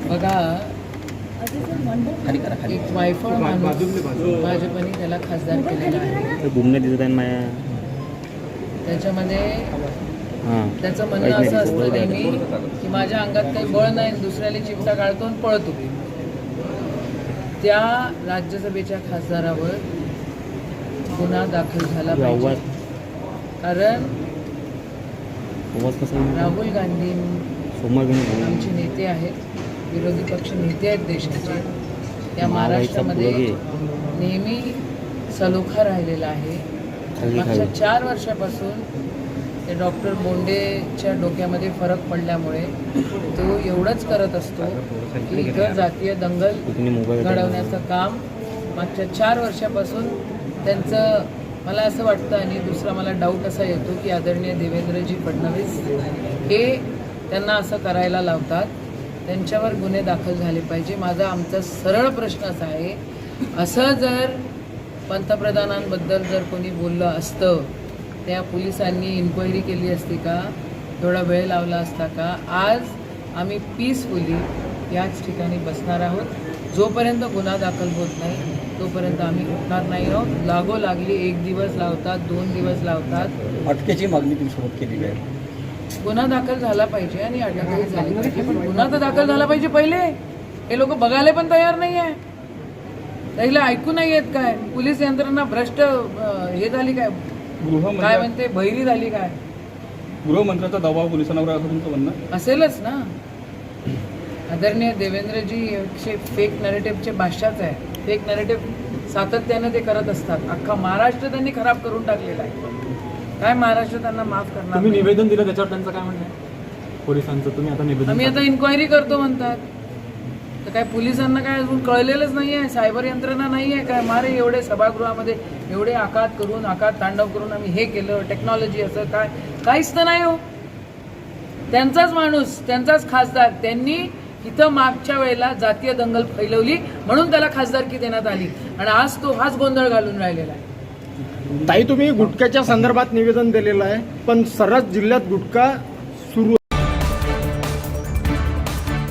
बघा, एक वायफळ माणूस भाजपने त्याला खासदार केलेला आहे. घुमणे दिसत आहे माया. त्याच्यामध्ये त्याचं म्हणणं असं असतं नेहमी की माझ्या अंगात काही बळ नाही, दुसऱ्याला चिमटा काढतो आणि पळतो. त्या राज्यसभेच्या खासदारावर गुन्हा दाखल झाला पाहिजे. कारण राहुल गांधी आमचे नेते आहेत, विरोधी पक्ष नेते आहेत देशाचे. त्या महाराष्ट्रामध्ये नेहमी सलोखा राहिलेला आहे. मागच्या 4 वर्षापासून ते डॉक्टर बोंडेच्या डोक्यामध्ये फरक पडल्यामुळे तो एवढंच करत असतो की इथं जातीय दंगल घडवण्याचं काम मागच्या 4 वर्षापासून त्यांचं. मला असं वाटतं आणि दुसरा मला डाऊट असा येतो की आदरणीय देवेंद्रजी फडणवीस हे त्यांना असं करायला लावतात. त्यांच्यावर गुन्हे दाखल झाले पाहिजे. आमचा सरळ प्रश्न असा आहे, असं जर पंतप्रधानांबद्दल जर कोणी बोललं असतं, त्या पोलिसांनी इन्क्वायरी केली असती का? थोडा वेळ लावला असता का? आज आम्ही पीसफुली याच ठिकाणी बसणार आहोत. जोपर्यंत गुन्हा दाखल होत नाही तोपर्यंत आम्ही उठणार नाही आहोत. लागोलागली 1 दिवस लावतात, 2 दिवस लावतात. अटकेची मागणी तुम्ही सोबत केलेली आहे. गुन्हा दाखल झाला पाहिजे आणि अटकही झाली पाहिजे, पण गुन्हा तर दाखल झाला पाहिजे पहिले. हे लोक बघायला पण तयार नाही आहे. त्याला ऐकू नाही येत काय? पोलीस यंत्रणा भ्रष्ट हे झाली काय? काय म्हणते, बहिरी झाली काय? गृहमंत्र्याचा दबाव पोलिसांवर असं तुमचं म्हणणं असेलच ना. आदरणीय देवेंद्रजी फेक नॅरेटिव्हचे बादशाहच आहे. फेक नॅरेटिव्ह सातत्यानं ते करत असतात. अख्खा महाराष्ट्र त्यांनी खराब करून टाकलेला आहे. काय महाराष्ट्र त्यांना माफ करणार? तुम्ही निवेदन दिलं त्याच्यावर त्यांचं काय म्हणणं आहे पोलिसांचं? तुम्ही आता निवेदन आम्ही आता इन्क्वायरी करतो म्हणतात. तर काय पोलिसांना काय अजून कळलेलंच नाही आहे? सायबर यंत्रणा नाही आहे काय? मारे एवढे सभागृहामध्ये एवढे आकात तांडव करून आम्ही हे केलं, टेक्नॉलॉजी असं काय? काहीच तर नाही हो. त्यांचाच माणूस, त्यांचाच खासदार, त्यांनी इथं मागच्या वेळेला जातीय दंगल फैलवली म्हणून त्याला खासदारकी देण्यात आली आणि आज तो हाच गोंधळ घालून राहिलेला आहे. ताई, तुम्ही गुटख्याच्या संदर्भात निवेदन दिलेलं आहे, पण सर्रास जिल्ह्यात गुटखा